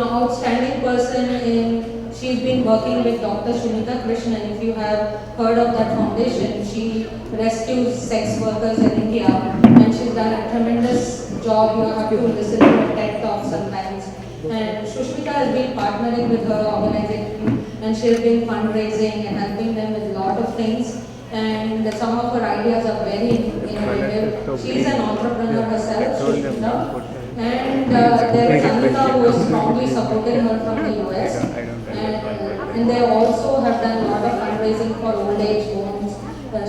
outstanding person she's been working with Dr. Sunita Krishnan. If you have heard of that foundation, she rescues sex workers in India, and she's done a tremendous job. You have to listen to her TED talk sometimes. And Shushmita has been partnering with her organization, and she has been fundraising and helping them with a lot of things. And some of her ideas are very innovative. She is an entrepreneur herself, Shushmita. And there is Anita who has strongly supported her from the US. And they also have done a lot of fundraising for old age homes.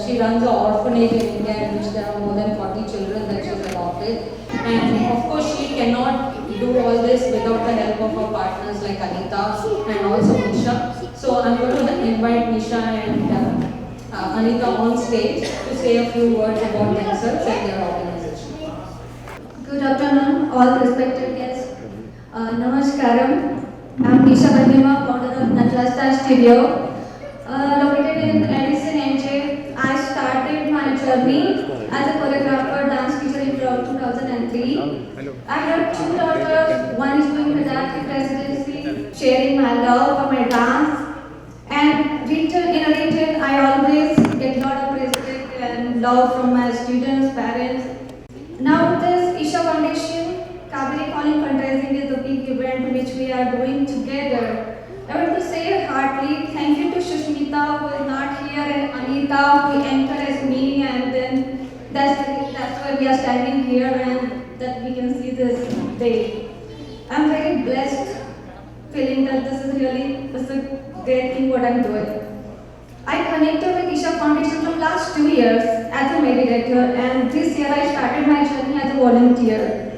She runs an orphanage in India in which there are more than 40 children that she's adopted. And of course, she cannot do all this without the help of her partners like Anita and also Nisha. So I'm going to invite Nisha and Anita on stage to say a few words about themselves and their organization. Good afternoon, all respected guests. Namaskaram. I'm Nisha Bandima, founder of Natlasta Studio. Located in Edison, NJ. I started my journey as a choreographer, dance teacher in 2003. I have two daughters. One is doing pediatric residency, sharing my love for my dance. And in return, I always get a lot of respect and love from my students, parents. Now with this Isha Foundation, Cauvery Calling fundraising is a big event which we are doing together. I want to say heartily thank you to Shushmita who is not here and Anita who encouraged me, and then that's why we are standing here and that we can see this day. I'm very blessed feeling that this is a great thing what I'm doing. I connected with Isha Foundation from last 2 years as a meditator, and this year I started my journey as a volunteer.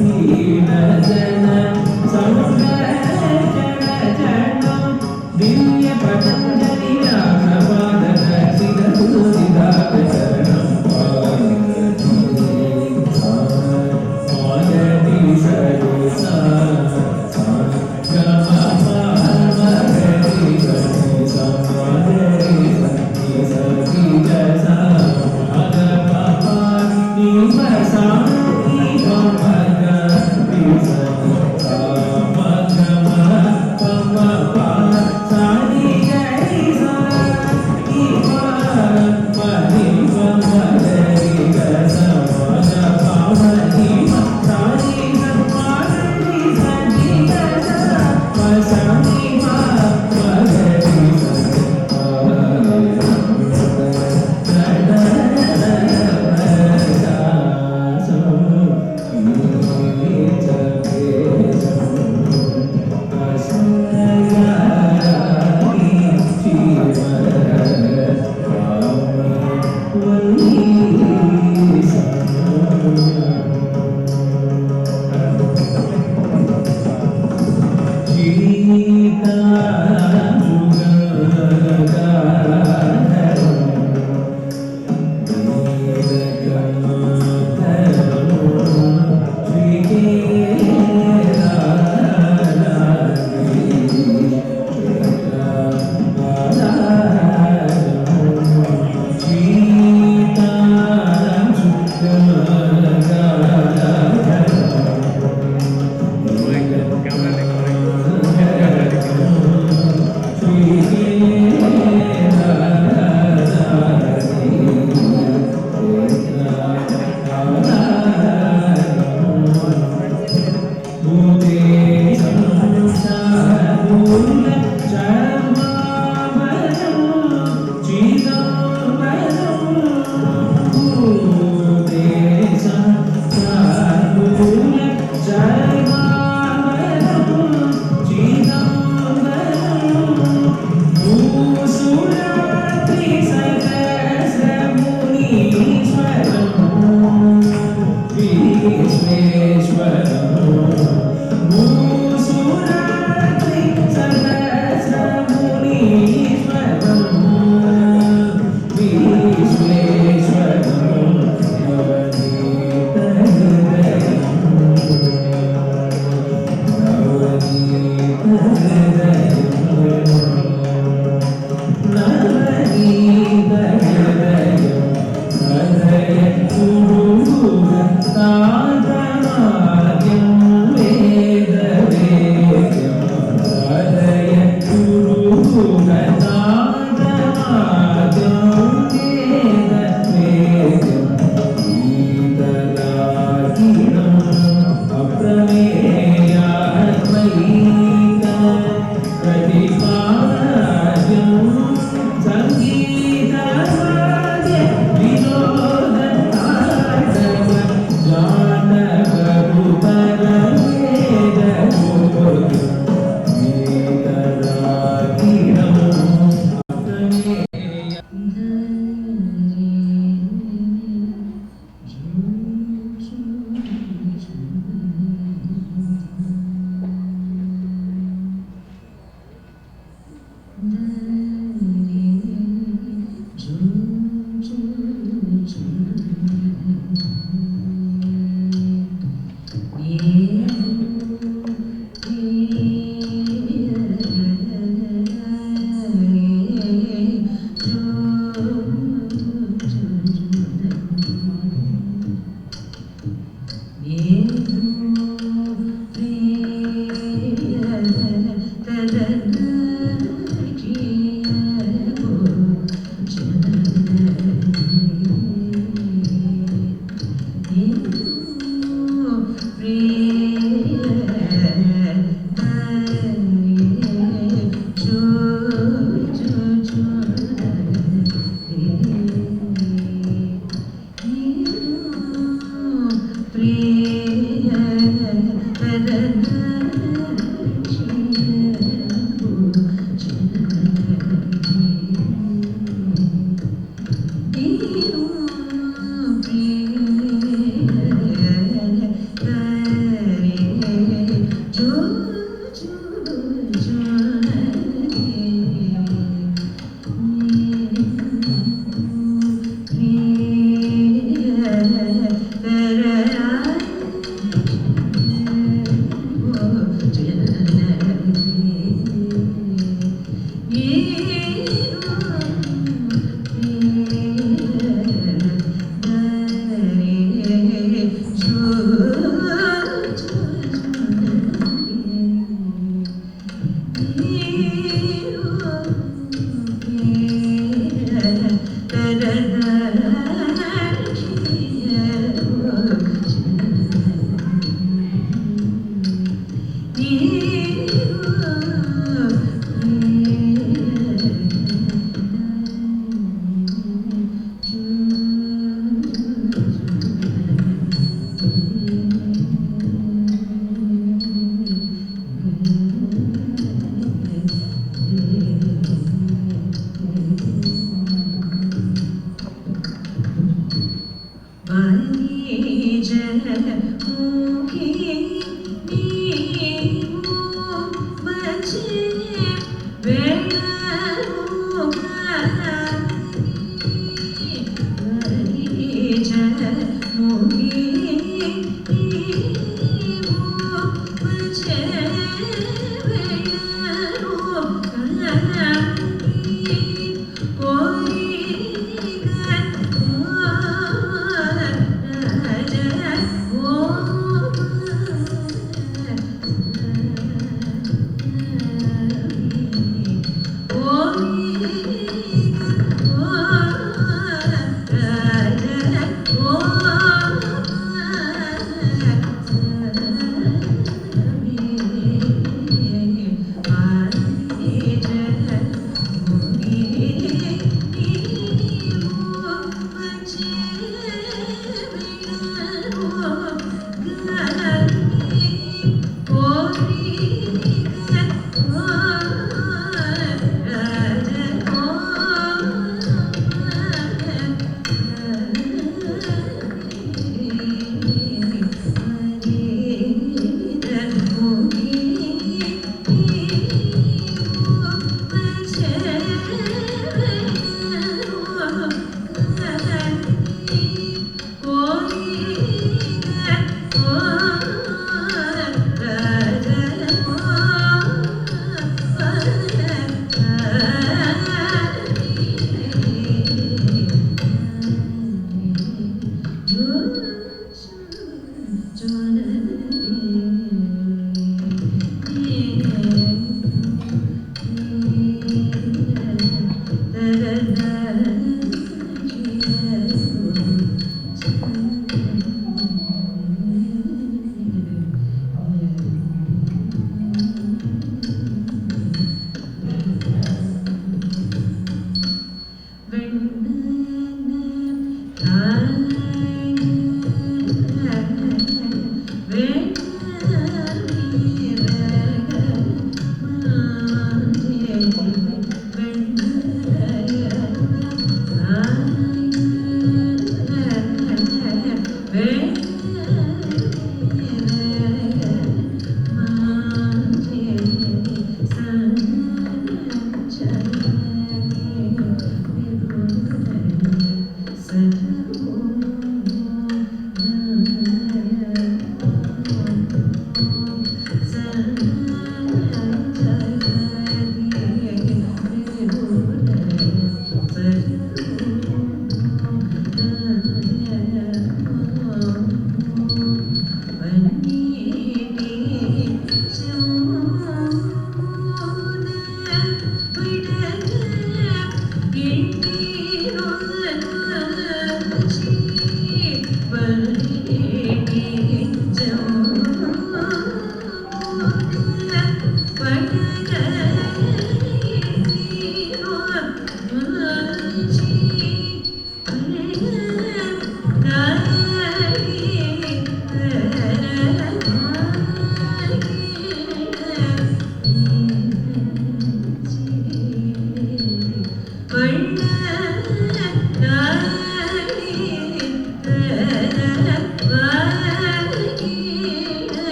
Divya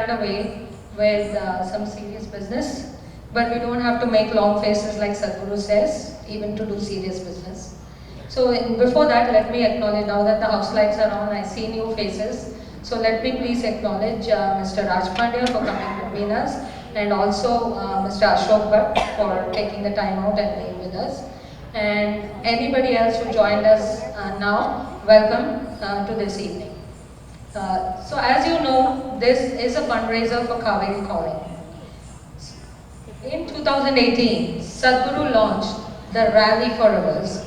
underway with some serious business, but we don't have to make long faces like Sadhguru says, even to do serious business. So before that, let me acknowledge, now that the house lights are on, I see new faces. So let me please acknowledge Mr. Raj Pandya for coming between us, and also Mr. Ashok Bhatt for taking the time out and being with us. And anybody else who joined us now, welcome to this evening. So as you know, this is a fundraiser for Cauvery Calling. In 2018, Sadhguru launched the Rally for Rivers,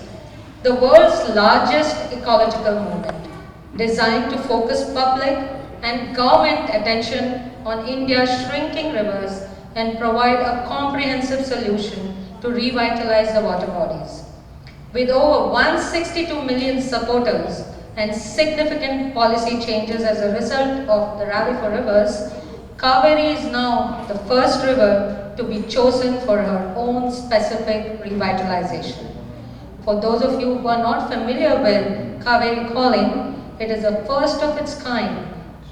the world's largest ecological movement, designed to focus public and government attention on India's shrinking rivers and provide a comprehensive solution to revitalize the water bodies. With over 162 million supporters and significant policy changes as a result of the Rally for Rivers, Cauvery is now the first river to be chosen for her own specific revitalization. For those of you who are not familiar with Cauvery Calling, it is a first of its kind,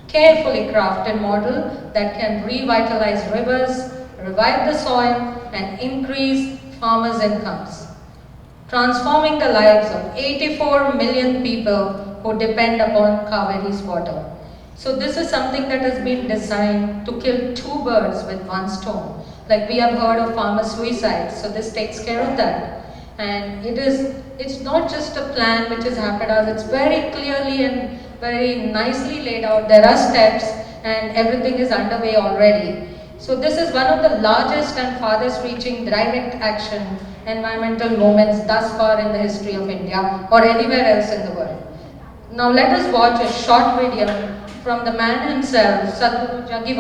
carefully crafted model that can revitalize rivers, revive the soil, and increase farmers' incomes, transforming the lives of 84 million people who depend upon Cauvery's water. So this is something that has been designed to kill two birds with one stone. Like we have heard of farmer suicide, so this takes care of that. And it's not just a plan which has happened as it's very clearly and very nicely laid out. There are steps and everything is underway already. So this is one of the largest and farthest reaching direct action environmental movements thus far in the history of India or anywhere else in the world. Now let us watch a short video from the man himself, Sadhguru Jaggi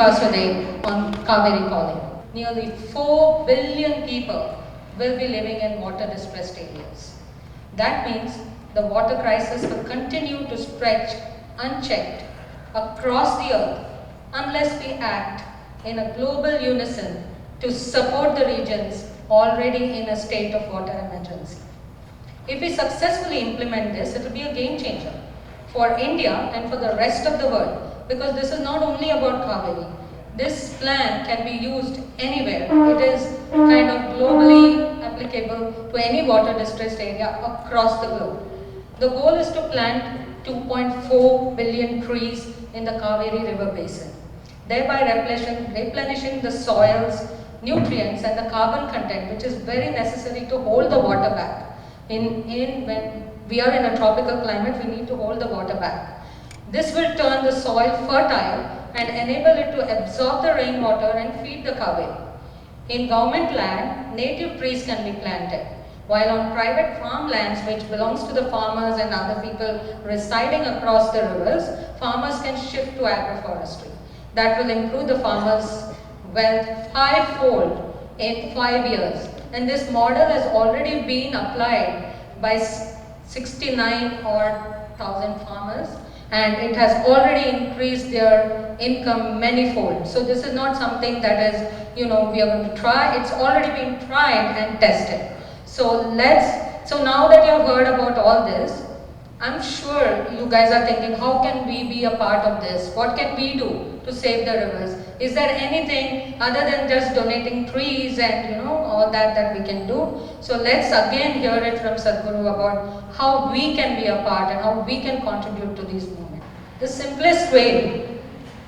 on Cauvery Calling. Nearly 4 billion people will be living in water distressed areas. That means the water crisis will continue to stretch unchecked across the earth unless we act in a global unison to support the regions already in a state of water emergency. If we successfully implement this, it will be a game changer for India and for the rest of the world, because this is not only about Cauvery. This plan can be used anywhere. It is kind of globally applicable to any water distressed area across the globe. The goal is to plant 2.4 billion trees in the Cauvery River basin, thereby replenishing the soil's nutrients and the carbon content, which is very necessary to hold the water back. When we are in a tropical climate, we need to hold the water back. This will turn the soil fertile and enable it to absorb the rainwater and feed the Cauvery. In government land, native trees can be planted, while on private farmlands which belongs to the farmers and other people residing across the rivers, farmers can shift to agroforestry. That will improve the farmers' wealth fivefold in 5 years. And this model has already been applied by 69,000 farmers, and it has already increased their income manyfold. So this is not something that is, we are going to try. It's already been tried and tested. So now that you have heard about all this, I'm sure you guys are thinking, how can we be a part of this? What can we do to save the rivers? Is there anything other than just donating trees and all that we can do? So let's again hear it from Sadhguru about how we can be a part and how we can contribute to these movements. The simplest way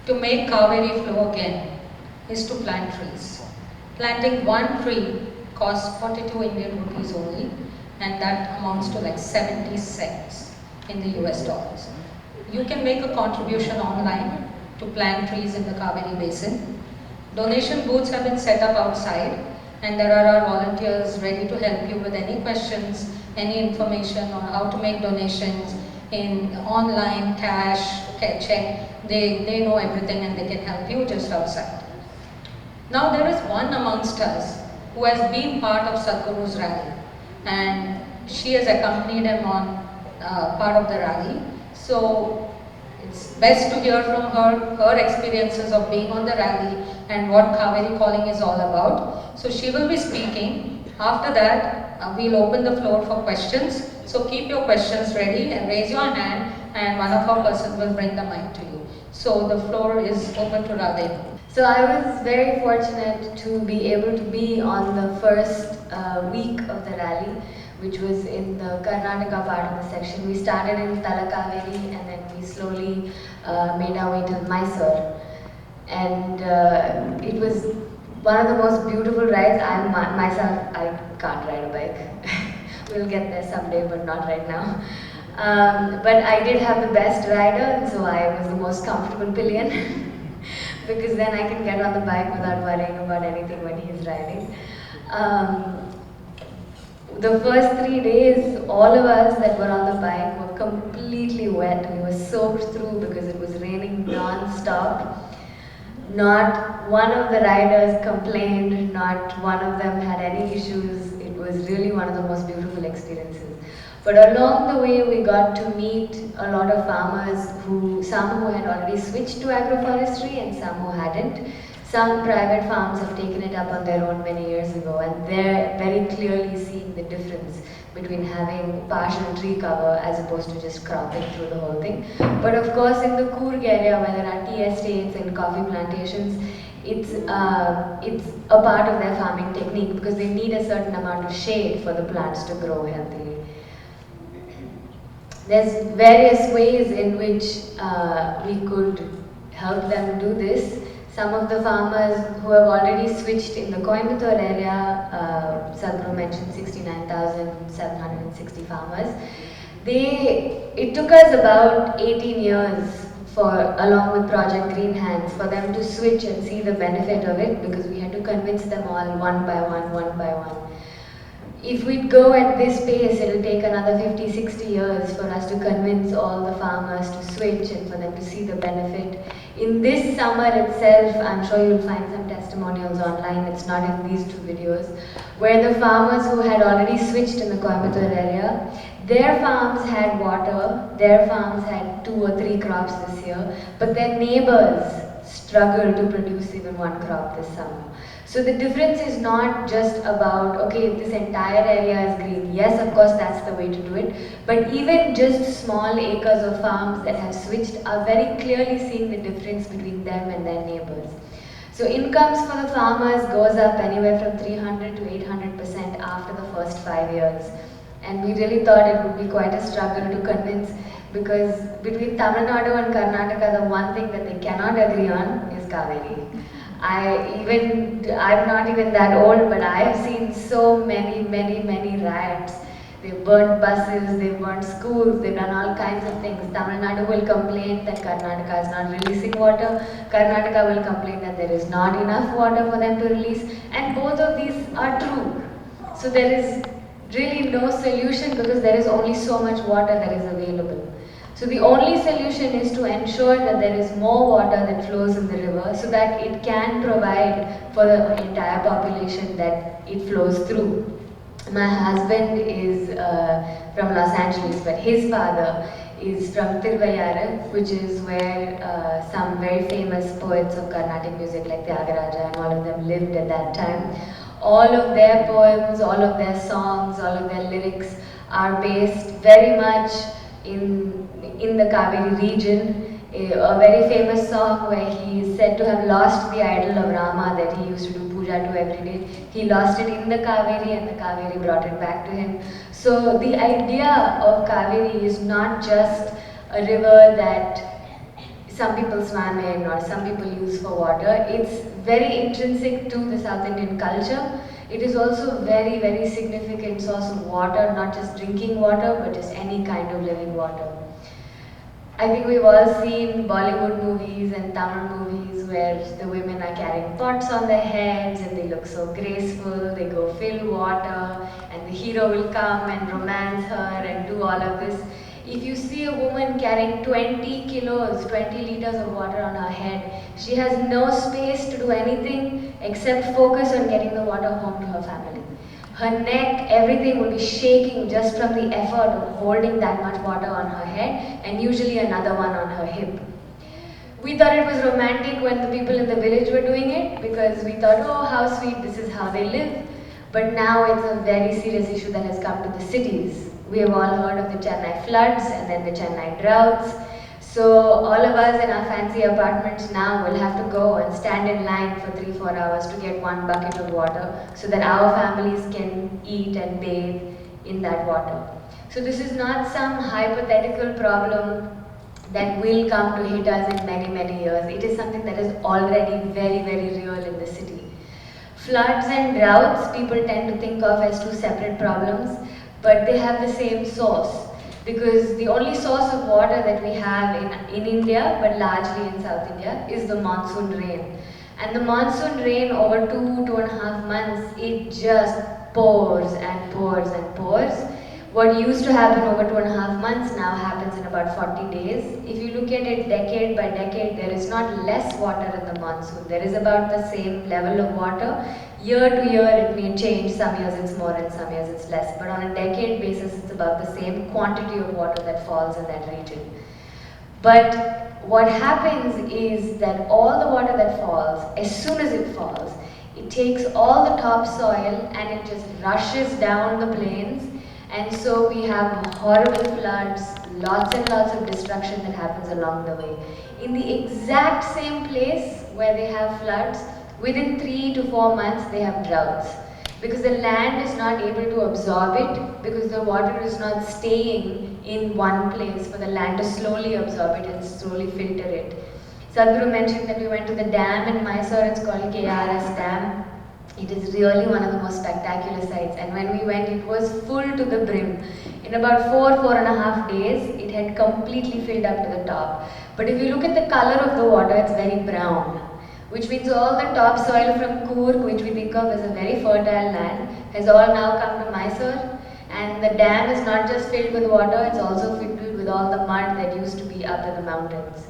to make Cauvery flow again is to plant trees. Planting one tree costs 42 Indian rupees only, and that amounts to like 70 cents in the US dollars. You can make a contribution online to plant trees in the Cauvery basin. Donation booths have been set up outside, and there are our volunteers ready to help you with any questions, any information on how to make donations in online, cash, check. They know everything and they can help you just outside. Now there is one amongst us who has been part of Sadhguru's rally, and she has accompanied him on part of the rally. So it's best to hear from her experiences of being on the rally and what Cauvery Calling is all about. So she will be speaking. After that, we'll open the floor for questions. So keep your questions ready and raise your hand, and one of our persons will bring the mic to you. So the floor is open to Radhe. So I was very fortunate to be able to be on the first week of the rally, which was in the Karnataka part of the section. We started in Cauvery and then we slowly made our way to Mysore. And it was one of the most beautiful rides. I can't ride a bike. We'll get there someday, but not right now. But I did have the best rider, and so I was the most comfortable pillion. Because then I can get on the bike without worrying about anything when he's riding. The first 3 days, all of us that were on the bike were completely wet. We were soaked through because it was raining non-stop. Not one of the riders complained, not one of them had any issues. It was really one of the most beautiful experiences. But along the way, we got to meet a lot of farmers some who had already switched to agroforestry and some who hadn't. Some private farms have taken it up on their own many years ago, and they're very clearly seeing the difference between having partial tree cover as opposed to just cropping through the whole thing. But of course, in the Coorg area where there are tea estates and coffee plantations, it's a part of their farming technique because they need a certain amount of shade for the plants to grow healthily. There's various ways in which we could help them do this. Some of the farmers who have already switched in the Coimbatore area, Sadhguru mentioned 69,760 farmers. It took us about 18 years along with Project Green Hands, for them to switch and see the benefit of it because we had to convince them all one by one. If we'd go at this pace, it'll take another 50, 60 years for us to convince all the farmers to switch and for them to see the benefit. In this summer itself, I'm sure you'll find some testimonials online, it's not in these 2 videos, where the farmers who had already switched in the Coimbatore area, their farms had water, their farms had 2 or 3 crops this year, but their neighbors struggled to produce even 1 crop this summer. So the difference is not just about, okay, this entire area is green. Yes, of course, that's the way to do it. But even just small acres of farms that have switched are very clearly seeing the difference between them and their neighbors. So incomes for the farmers goes up anywhere from 300 to 800% after the first 5 years. And we really thought it would be quite a struggle to convince, because between Tamil Nadu and Karnataka, the one thing that they cannot agree on is Cauvery. I'm not even that old, but I have seen so many riots. They've burnt buses, they've burnt schools, they've done all kinds of things. Tamil Nadu will complain that Karnataka is not releasing water. Karnataka will complain that there is not enough water for them to release. And both of these are true. So there is really no solution because there is only so much water that is available. So the only solution is to ensure that there is more water that flows in the river so that it can provide for the entire population that it flows through. My husband is from Los Angeles, but his father is from Tiruvallur, which is where some very famous poets of Carnatic music like Tyagaraja and all of them lived at that time. All of their poems, all of their songs, all of their lyrics are based very much in the Cauvery region. A very famous song where he is said to have lost the idol of Rama that he used to do puja to every day. He lost it in the Cauvery and the Cauvery brought it back to him. So the idea of Cauvery is not just a river that some people swam in or some people use for water. It's very intrinsic to the South Indian culture. It is also a very significant source of water, not just drinking water, but just any kind of living water. I think we've all seen Bollywood movies and Tamil movies where the women are carrying pots on their heads and they look so graceful, they go fill water and the hero will come and romance her and do all of this. If you see a woman carrying 20 kilos, 20 liters of water on her head, she has no space to do anything except focus on getting the water home to her family. Her neck, everything will be shaking just from the effort of holding that much water on her head and usually another one on her hip. We thought it was romantic when the people in the village were doing it because we thought, oh, how sweet, this is how they live. But now it's a very serious issue that has come to the cities. We have all heard of the Chennai floods and then the Chennai droughts. So all of us in our fancy apartments now will have to go and stand in line for 3-4 hours to get one bucket of water so that our families can eat and bathe in that water. So this is not some hypothetical problem that will come to hit us in many, many years. It is something that is already very, very real in the city. Floods and droughts, people tend to think of as two separate problems, but they have the same source. Because the only source of water that we have in India, but largely in South India, is the monsoon rain. And the monsoon rain over 2.5 months, it just pours and pours and pours. What used to happen over 2.5 months now happens in about 40 days. If you look at it decade by decade, there is not less water in the monsoon. There is about the same level of water. Year to year it may change, some years it's more and some years it's less. But on a decade basis, it's about the same quantity of water that falls in that region. But what happens is that all the water that falls, as soon as it falls, it takes all the topsoil and it just rushes down the plains. And so we have horrible floods, lots and lots of destruction that happens along the way. In the exact same place where they have floods, within 3 to 4 months they have droughts. Because the land is not able to absorb it, because the water is not staying in one place for the land to slowly absorb it and slowly filter it. Sadhguru mentioned that we went to the dam in Mysore, it's called KRS Dam. It is really one of the most spectacular sights, and when we went it was full to the brim. In about 4.5 days it had completely filled up to the top. But if you look at the color of the water, it's very brown, which means all the topsoil from Coorg, which we think of as a very fertile land, has all now come to Mysore, and the dam is not just filled with water, it's also filled with all the mud that used to be up in the mountains.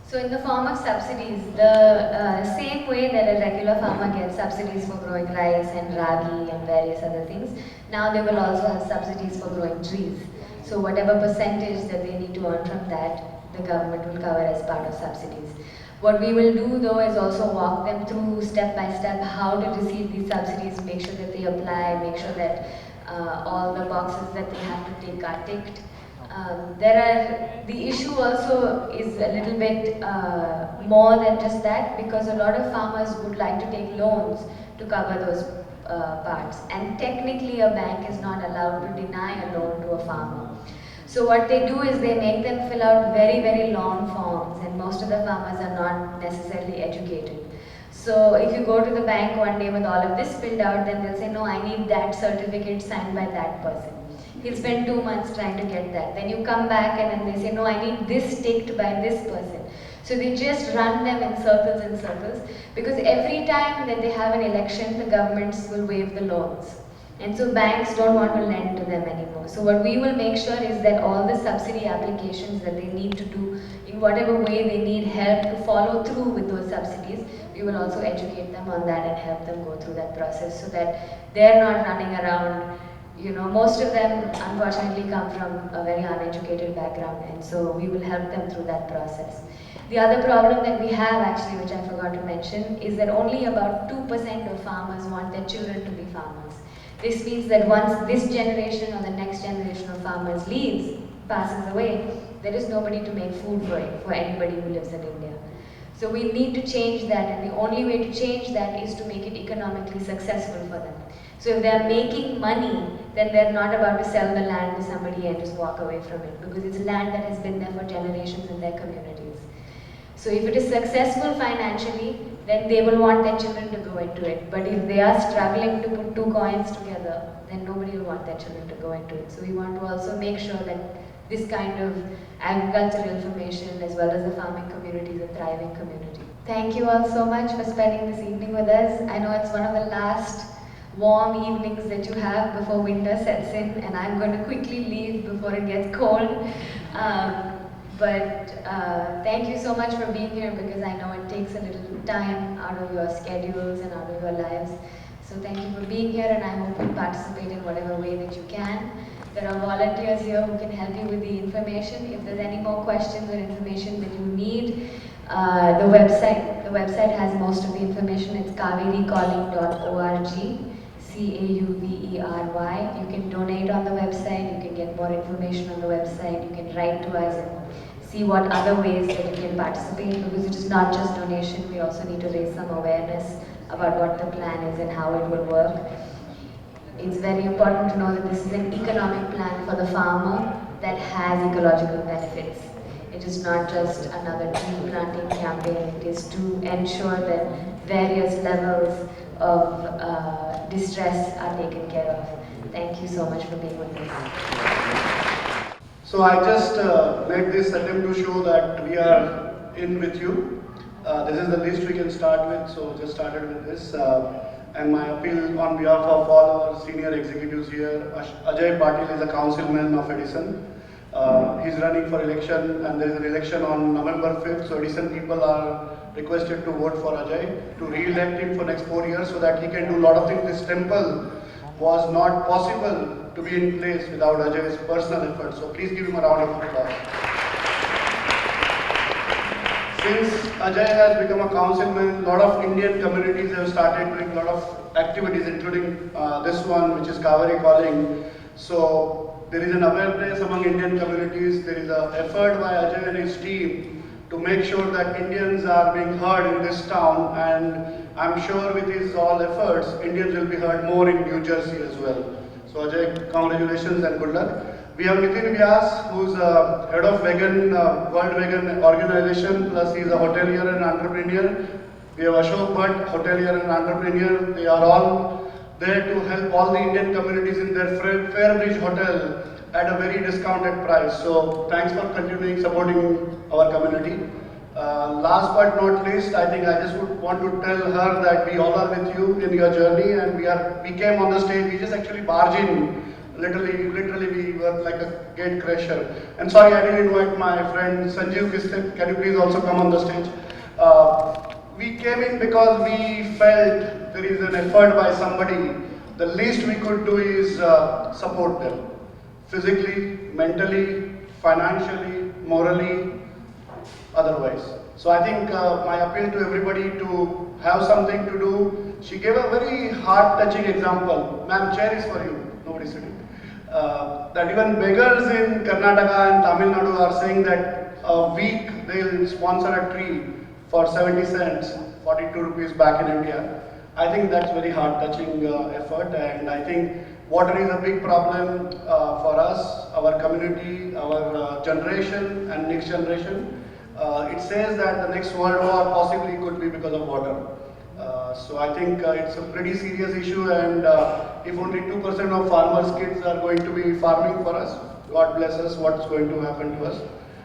So in the form of subsidies, the same way that a regular farmer gets subsidies for growing rice and ragi and various other things, now they will also have subsidies for growing trees. So whatever percentage that they need to earn from that, the government will cover as part of subsidies. What we will do though is also walk them through step by step how to receive these subsidies, make sure that they apply, make sure that all the boxes that they have to tick are ticked. The issue also is a little bit more than just that, because a lot of farmers would like to take loans to cover those parts, and technically a bank is not allowed to deny a loan to a farmer. So what they do is they make them fill out very, very long forms, and most of the farmers are not necessarily educated. So if you go to the bank one day with all of this filled out, then they'll say, no, I need that certificate signed by that person. He'll spend 2 months trying to get that. Then you come back and then they say, no, I need this ticked by this person. So they just run them in circles, because every time that they have an election, the governments will waive the loans. And so banks don't want to lend to them anymore. So what we will make sure is that all the subsidy applications that they need to do, in whatever way they need help to follow through with those subsidies, we will also educate them on that and help them go through that process so that they're not running around. You know, most of them unfortunately come from a very uneducated background, and so we will help them through that process. The other problem that we have actually, which I forgot to mention, is that only about 2% of farmers want their children to be farmers. This means that once this generation or the next generation of farmers leaves, passes away, there is nobody to make food for anybody who lives in India. So we need to change that, and the only way to change that is to make it economically successful for them. So if they're making money, then they're not about to sell the land to somebody and just walk away from it, because it's land that has been there for generations in their communities. So if it is successful financially, then they will want their children to go into it. But if they are struggling to put 2 coins together, then nobody will want their children to go into it. So we want to also make sure that this kind of agricultural information, as well as the farming community, is a thriving community. Thank you all so much for spending this evening with us. I know it's one of the last warm evenings that you have before winter sets in, and I'm going to quickly leave before it gets cold. But thank you so much for being here, because I know it takes a little time out of your schedules and out of your lives. So thank you for being here, and I hope you participate in whatever way that you can. There are volunteers here who can help you with the information. If there's any more questions or information that you need, the website has most of the information. It's cauverycalling.org. Cauvery. You can donate on the website, you can get more information on the website, you can write to us and see what other ways that you can participate, because it is not just donation, we also need to raise some awareness about what the plan is and how it will work. It's very important to know that this is an economic plan for the farmer that has ecological benefits. It is not just another tree planting campaign, it is to ensure that various levels of distress are taken care of. Thank you so much for being with us. So I just made this attempt to show that we are in with you. This is the least we can start with, so just started with this. And my appeal on behalf of all our senior executives here, Ajay Patil is a councilman of Edison. He's running for election, and there is an election on November 5th, so Edison people are requested to vote for Ajay to re-elect him for next 4 years so that he can do a lot of things. This temple was not possible to be in place without Ajay's personal effort, so please give him a round of applause. Since Ajay has become a councilman, a lot of Indian communities have started doing a lot of activities, including this one, which is Cauvery calling. So there is an awareness among Indian communities. There is an effort by Ajay and his team to make sure that Indians are being heard in this town, and I'm sure with his all efforts, Indians will be heard more in New Jersey as well. So Ajay, congratulations and good luck. We have Nitin Vyas, who's head of Vegan, World Vegan Organization, plus he's a hotelier and entrepreneur. We have Ashok Bhatt, hotelier and entrepreneur. They are all there to help all the Indian communities in their Fairbridge Hotel at a very discounted price. So thanks for continuing supporting our community. Last but not least, I think I just would want to tell her that we all are with you in your journey, and we came on the stage, we just actually barged in. Literally we were like a gate crasher. And sorry, I didn't invite my friend Sanjeev Kistek. Can you please also come on the stage? We came in because we felt there is an effort by somebody. The least we could do is support them. Physically, mentally, financially, morally, otherwise. So I think my appeal to everybody to have something to do. She gave a very heart-touching example. Ma'am, chair is for you. Nobody sitting. That even beggars in Karnataka and Tamil Nadu are saying that a week they'll sponsor a tree for 70 cents, 42 rupees back in India. I think that's very heart-touching effort, and I think water is a big problem for us, our community, our generation and next generation. It says that the next world war possibly could be because of water. So I think it's a pretty serious issue, and if only 2% of farmers' kids are going to be farming for us, God bless us, what's going to happen to us.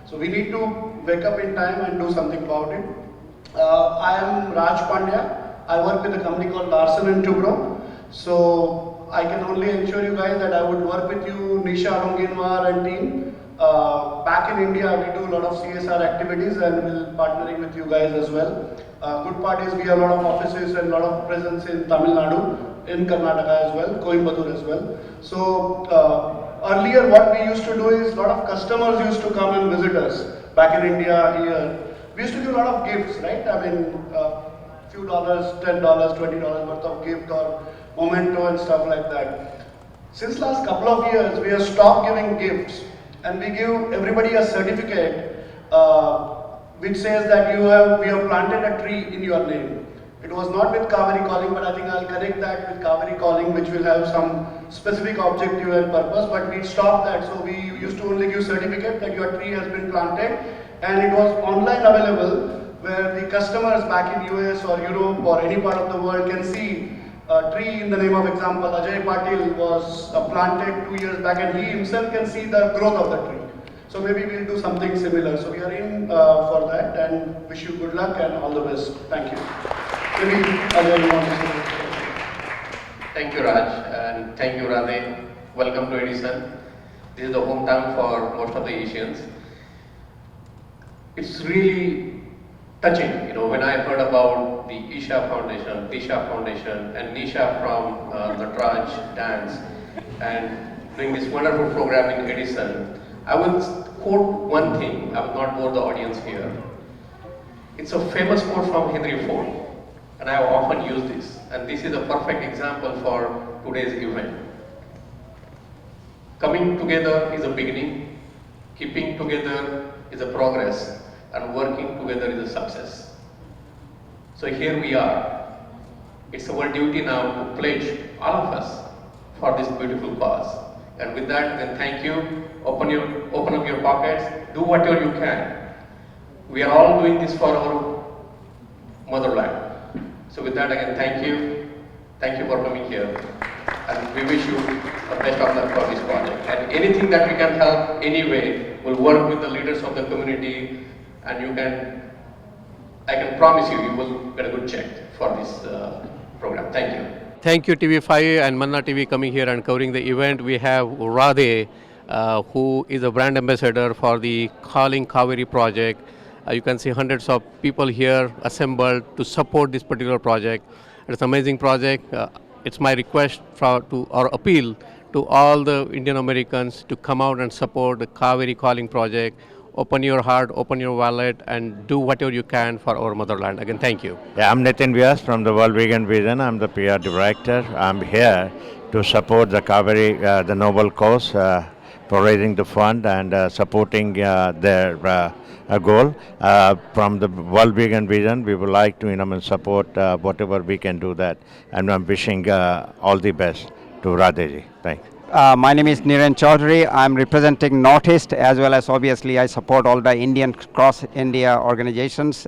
So we need to wake up in time and do something about it. I am Raj Pandya. I work with a company called Larsen & Toubro. So I can only ensure you guys that I would work with you, Nisha Longinwar and team. Back in India, we do a lot of CSR activities, and we'll partnering with you guys as well. Good part is we have a lot of offices and a lot of presence in Tamil Nadu, in Karnataka as well, Coimbatore as well. So earlier what we used to do is a lot of customers used to come and visit us back in India here. We used to give a lot of gifts, right? I mean, few dollars, $10, $20 worth of gift or memento and stuff like that. Since last couple of years, we have stopped giving gifts, and we give everybody a certificate which says that we have planted a tree in your name. It was not with Cauvery calling, but I think I'll correct that with Cauvery calling, which will have some specific objective and purpose, but we stopped that. So we used to only give certificate that your tree has been planted, and it was online available, where the customers back in US or Europe or any part of the world can see a tree in the name of example. Ajay Patil was planted 2 years back, and he himself can see the growth of the tree. So maybe we'll do something similar. So we are in for that, and wish you good luck and all the best. Thank you. Maybe Ajay, you want to say? Thank you, Raj, and thank you, Radhe. Welcome to Edison. This is the hometown for most of the Asians. It's really touching, when I heard about the Isha Foundation, Disha Foundation, and Nisha from the Raj dance, and doing this wonderful program in Edison. I will quote one thing. I will not bore the audience here. It's a famous quote from Henry Ford, and I have often used this, and this is a perfect example for today's event. Coming together is a beginning, keeping together is a progress and working together is a success. So here we are. It's our duty now to pledge, all of us, for this beautiful cause. And with that, then thank you. Open up your pockets. Do whatever you can. We are all doing this for our motherland. So with that, again, thank you. Thank you for coming here. And we wish you the best of luck for this project. And anything that we can help anyway, we'll work with the leaders of the community, and I can promise you, you will get a good check for this program. Thank you. Thank you TV5 and Manna TV coming here and covering the event. We have Radhe, who is a brand ambassador for the Calling Cauvery project. You can see hundreds of people here assembled to support this particular project. It's an amazing project. It's my request or appeal to all the Indian Americans to come out and support the Cauvery Calling project. Open your heart, open your wallet, and do whatever you can for our motherland. Again, thank you. Yeah, I'm Nitin Vyas from the World Vegan Vision. I'm the PR director. I'm here to support the Cauvery, the noble cause, for raising the fund and supporting their goal. From the World Vegan Vision, we would like to support whatever we can do that. And I'm wishing all the best to Radhe ji. Thanks. My name is Niren Chaudhary. I'm representing Northeast, as well as obviously I support all the Indian cross India organizations.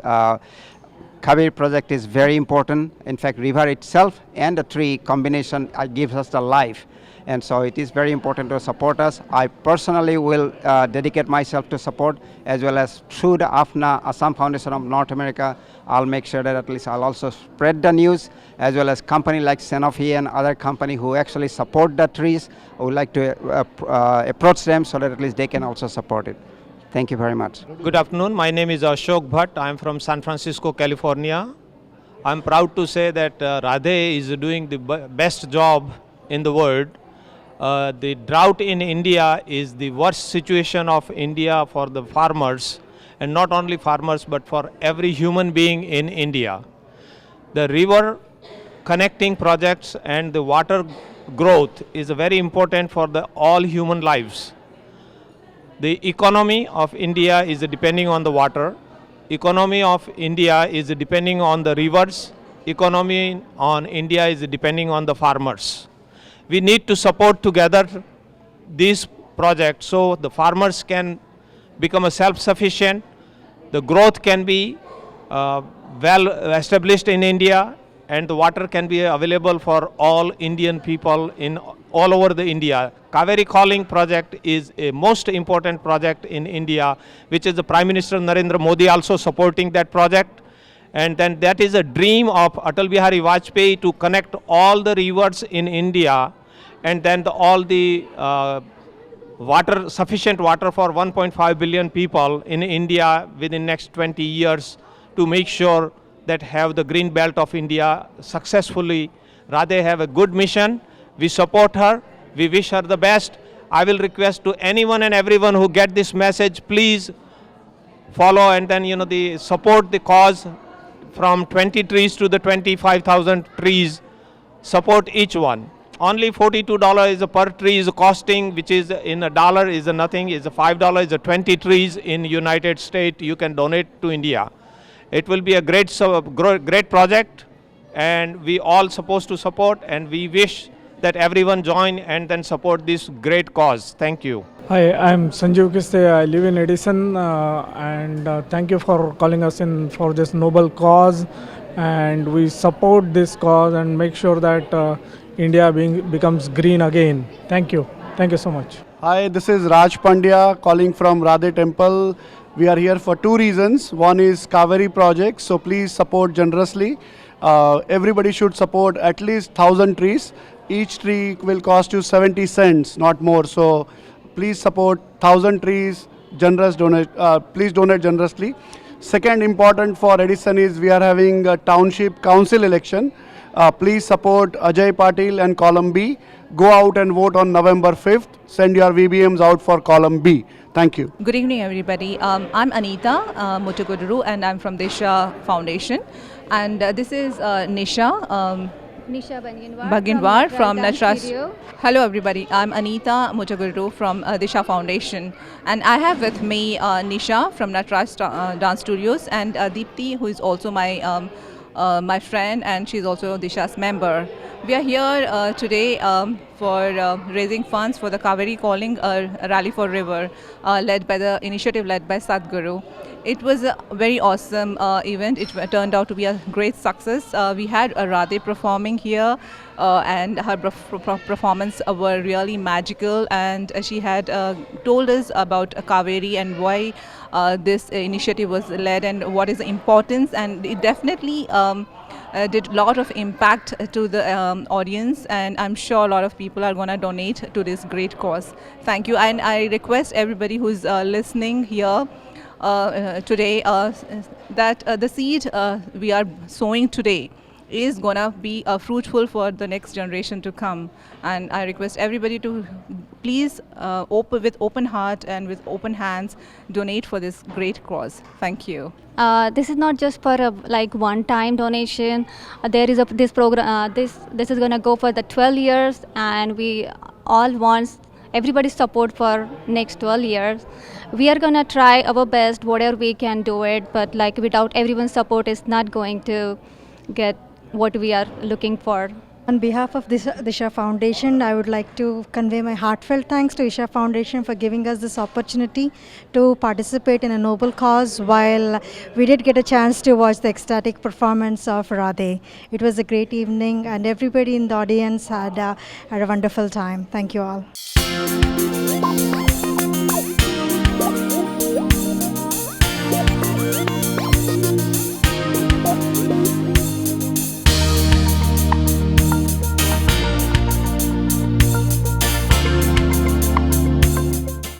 Cauvery project is very important. In fact, river itself and the tree combination gives us the life. And so it is very important to support us. I personally will dedicate myself to support, as well as through the AFNA, Assam Foundation of North America, I'll make sure that at least I'll also spread the news, as well as company like Sanofi and other company who actually support the trees. I would like to approach them so that at least they can also support it. Thank you very much. Good afternoon. My name is Ashok Bhatt. I am from San Francisco, California. I am proud to say that Radhe is doing the best job in the world. The drought in India is the worst situation of India for the farmers, and not only farmers but for every human being in India. The river connecting projects and the water growth is very important for all human lives. The economy of India is depending on the water. Economy of India is depending on the rivers. Economy on India is depending on the farmers. We need to support together these projects so the farmers can become self-sufficient, the growth can be well established in India, and the water can be available for all Indian people in all over the India. Cauvery Calling project is a most important project in India, which is the Prime Minister Narendra Modi also supporting that project. And then that is a dream of Atal Bihari Vajpayee to connect all the rivers in India, and then all the water, sufficient water for 1.5 billion people in India within next 20 years to make sure that have the green belt of India successfully. Radhe have a good mission. We support her. We wish her the best. I will request to anyone and everyone who get this message, please follow and then the support the cause. From 20 trees to the 25,000 trees, support each one. Only $42 is per tree is costing, which is in a dollar is a nothing, is a $5 is a 20 trees in United States you can donate to India. It will be a great project, and we all supposed to support, and we wish that everyone join and then support this great cause. Thank you. Hi, I'm Sanjeev Kiste. I live in Edison, and thank you for calling us in for this noble cause. And we support this cause and make sure that India becomes green again. Thank you. Thank you so much. Hi, this is Raj Pandya calling from Radhe Temple. We are here for two reasons. One is Cauvery project, so please support generously. Everybody should support at least 1,000 trees. Each tree will cost you 70 cents, not more. So please support 1,000 trees, please donate generously. Second important for Edison is we are having a township council election. Please support Ajay Patil and column B. Go out and vote on November 5th. Send your VBMs out for column B. Thank you. Good evening, everybody. I'm Anita Mutuguduru, and I'm from Disha Foundation. And this is Nisha. Nisha Baginwar from Natras. Studio. Hello everybody, I'm Anita Mutagurdu from Disha Foundation, and I have with me Nisha from Natras Dance Studios, and Deepthi, who is also my friend, and she's also Disha's member. We are here today for raising funds for the Cauvery Calling Rally for River, led by the initiative led by Sadhguru. It was a very awesome event. It turned out to be a great success. We had Radhe performing here, and her performance were really magical. And she had told us about Cauvery and why this initiative was led and what is the importance. And it definitely did a lot of impact to the audience, and I'm sure a lot of people are going to donate to this great cause. Thank you, and I request everybody who's listening here today that the seed we are sowing today is going to be fruitful for the next generation to come. And I request everybody to please with open heart and with open hands donate for this great cause. Thank you. This is not just for a like one-time donation. There is this program. This is gonna go for the 12 years, and we all want everybody's support for next 12 years. We are gonna try our best, whatever we can do it. But like without everyone's support, it's not going to get what we are looking for. On behalf of Disha Foundation, I would like to convey my heartfelt thanks to Disha Foundation for giving us this opportunity to participate in a noble cause, while we did get a chance to watch the ecstatic performance of Radhe. It was a great evening, and everybody in the audience had a wonderful time. Thank you all.